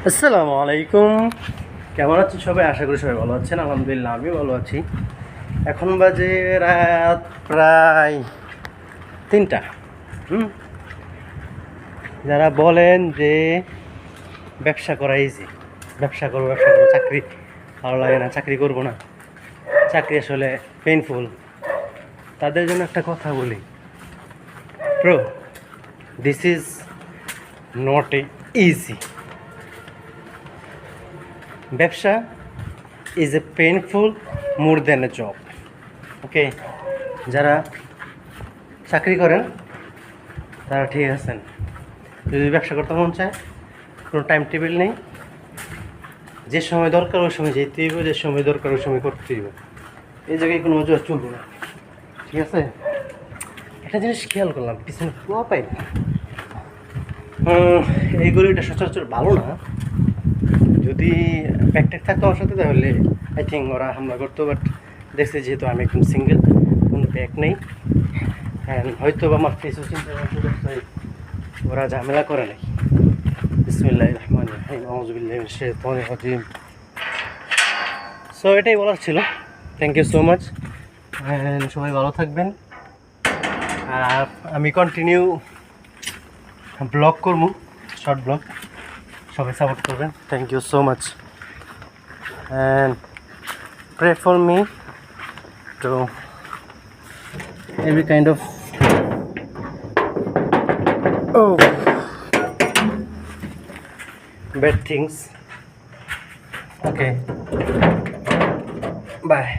আসসালামু আলাইকুম। কেমন আছেন সবাই? আশা করি সবাই ভালো আছেন। আলহামদুলিল্লাহ আমি ভালো আছি। এখন বাজে রাত প্রায় 3টা। যারা বলেন যে ব্যবসা করা ইজি, ব্যবসা করবো, চাকরি ভালো লাগে না, চাকরি করবো না, চাকরি আসলে পেইনফুল, তাদের জন্য একটা কথা বলি, bro, this is not a easy. ব্যবসা is a painful more than a job. Okay, যারা চাকরি করেন তারা ঠিক আছেন। যদি ব্যবসা করতে মন চায়, কোনো টাইম টেবিল নেই, যে সময় দরকার ওই সময় যেতে হইব, যে সময় দরকার ওই সময় করতে হইব, এই জায়গায় কোনো অজুহাত চলবে না। ঠিক আছে? একটা জিনিস খেয়াল করলাম, পিছনে কুয়া পাই, এই গরুটা সচরাচর ভালো না। যদি ব্যাকটেক থাকতো আমার সাথে তাহলে আই থিঙ্ক ওরা হামলা করতো, বাট দেখছি যেহেতু আমি একদম সিঙ্গেল, কোনো ব্যাক নেই, অ্যান্ড হয়তো আমার ফেসও চিন্তা করতে ওরা ঝামেলা করে নাই। বিসমিল্লাহির রহমানির রহিম, আউযু বিল্লাহি মিনাশ শাইতানির রাজিম। সো এটাই বলার ছিল। Thank you so much, and সবাই ভালো থাকবেন। আর আমি কন্টিনিউ ব্লগ করবো, শর্ট ব্লগ, সবাই সাপোর্ট করবেন। Thank you so much, and pray for me to every kind of bad things. Okay, bye.